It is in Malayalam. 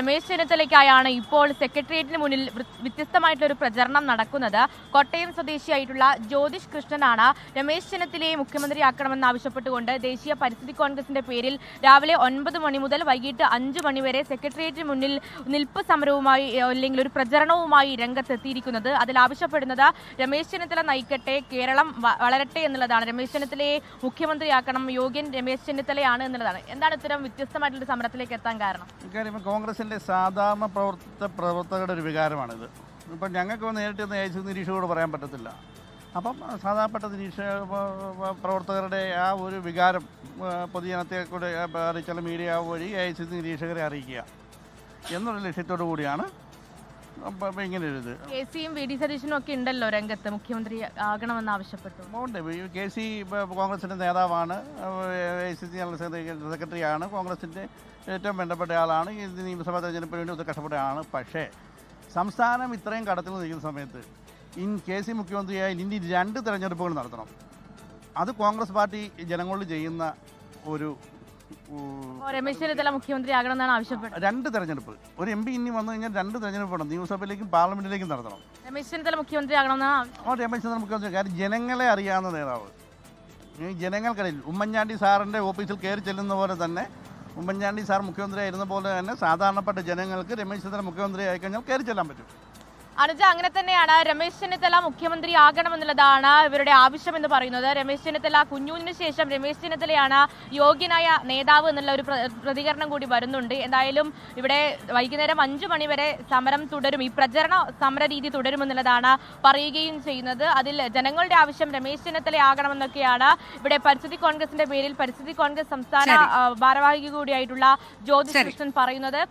രമേശ് ചെന്നിത്തലയ്ക്കായാണ് ഇപ്പോൾ സെക്രട്ടേറിയറ്റിന് മുന്നിൽ വ്യത്യസ്തമായിട്ടുള്ള പ്രചരണം നടക്കുന്നത്. കോട്ടയം സ്വദേശിയായിട്ടുള്ള ജ്യോതിഷ് കൃഷ്ണനാണ് രമേശ് ചെന്നിത്തലയെ മുഖ്യമന്ത്രിയാക്കണമെന്ന് ആവശ്യപ്പെട്ടുകൊണ്ട് ദേശീയ പരിസ്ഥിതി കോൺഗ്രസിന്റെ പേരിൽ രാവിലെ 9 മണി മുതൽ വൈകിട്ട് 5 മണി വരെ സെക്രട്ടേറിയറ്റിന് മുന്നിൽ നിൽപ്പ് സമരവുമായി അല്ലെങ്കിൽ ഒരു പ്രചരണവുമായി രംഗത്തെത്തിയിരിക്കുന്നത്. അതിൽ ആവശ്യപ്പെടുന്നത് രമേശ് ചെന്നിത്തല നയിക്കട്ടെ, കേരളം വളരട്ടെ എന്നുള്ളതാണ്. രമേശ് ചെന്നിത്തലയെ മുഖ്യമന്ത്രിയാക്കണം, യോഗ്യൻ രമേശ് ചെന്നിത്തലയാണ് എന്നുള്ളതാണ്. എന്താണ് ഇത്തരം വ്യത്യസ്തമായിട്ടുള്ള സമരത്തിലേക്ക് എത്താൻ കാരണം? കോൺഗ്രസിന്റെ സാധാരണ പ്രവർത്തകരുടെ ഒരു വികാരമാണിത്. ഇപ്പം ഞങ്ങൾക്ക് നേരിട്ട് നിരീക്ഷകരോട് പറയാൻ പറ്റത്തില്ല. അപ്പം സാധാരണപ്പെട്ട പ്രവർത്തകരുടെ ആ ഒരു വികാരം പൊതുജനത്തെ കൂടെ അറിയിച്ചാൽ മീഡിയ വഴി AICC നിരീക്ഷകരെ അറിയിക്കുക എന്നുള്ള ലക്ഷ്യത്തോടു കൂടിയാണ് ഇങ്ങനെ ഒരു ഇത്. KCയും VD സതീശനും ഒക്കെ ഉണ്ടല്ലോ രംഗത്ത്, മുഖ്യമന്ത്രി ആകണമെന്ന് ആവശ്യപ്പെട്ടു. KC കോൺഗ്രസിൻ്റെ നേതാവാണ്, AICC ജനറൽ സെക്രട്ടറിയാണ്, കോൺഗ്രസിൻ്റെ ഏറ്റവും വേണ്ടപ്പെട്ട ആളാണ്, നിയമസഭാ തെരഞ്ഞെടുപ്പിന് വേണ്ടി കഷ്ടപ്പെട്ട ആളാണ്. പക്ഷേ സംസ്ഥാനം ഇത്രയും കടത്തിൽ നിൽക്കുന്ന സമയത്ത് KC മുഖ്യമന്ത്രിയായി ഇനി 2 തെരഞ്ഞെടുപ്പുകൾ നടത്തണം. അത് കോൺഗ്രസ് പാർട്ടി ജനങ്ങളോട് ചെയ്യുന്ന ഒരു രമേശ് ചെന്നിത്തല മുഖ്യമന്ത്രി ആകണമെന്നാണ് ആവശ്യപ്പെട്ടത്. 2 തെരഞ്ഞെടുപ്പ്, ഒരു MP ഇനി വന്നു കഴിഞ്ഞാൽ 2 തെരഞ്ഞെടുപ്പ് വേണം, നിയമസഭയിലേക്കും പാർലമെന്റിലേക്കും നടത്തണം. രമേശ് ചെന്നിത്തല മുഖ്യമന്ത്രി ആകണമെന്നാണ്. രമേശ് ചെന്നിത്തല മുഖ്യമന്ത്രി, കാരണം ജനങ്ങളെ അറിയാവുന്ന നേതാവ്. ജനങ്ങൾക്കിടയിൽ ഉമ്മൻചാണ്ടി സാറിൻ്റെ ഓഫീസിൽ കയറി ചെല്ലുന്ന പോലെ തന്നെ, ഉമ്മൻചാണ്ടി സാർ മുഖ്യമന്ത്രി ആയിരുന്ന പോലെ തന്നെ സാധാരണപ്പെട്ട ജനങ്ങൾക്ക് രമേശ് ചെന്നിത്തല മുഖ്യമന്ത്രി ആയിക്കഴിഞ്ഞാൽ കയറി ചെല്ലാൻ പറ്റും. അനുജ, അങ്ങനെ തന്നെയാണ് രമേശ് ചെന്നിത്തല മുഖ്യമന്ത്രി ആകണമെന്നുള്ളതാണ് ഇവരുടെ ആവശ്യം എന്ന് പറയുന്നത്. രമേശ് ചെന്നിത്തല കുഞ്ഞൂഞ്ഞിന് ശേഷം രമേശ് ചെന്നിത്തലയാണ് യോഗ്യനായ നേതാവ് എന്നുള്ള ഒരു പ്രതികരണം കൂടി വരുന്നുണ്ട്. എന്തായാലും ഇവിടെ വൈകുന്നേരം 5 മണി വരെ സമരം തുടരും, ഈ പ്രചരണ സമര രീതി തുടരുമെന്നുള്ളതാണ് പറയുകയും ചെയ്യുന്നത്. അതിൽ ജനങ്ങളുടെ ആവശ്യം രമേശ് ചെന്നിത്തല ആകണമെന്നൊക്കെയാണ് ഇവിടെ പരിസ്ഥിതി കോൺഗ്രസിന്റെ പേരിൽ പരിസ്ഥിതി കോൺഗ്രസ് സംസ്ഥാന ഭാരവാഹി കൂടിയായിട്ടുള്ള ജ്യോതിഷ് കൃഷ്ണൻ പറയുന്നത്.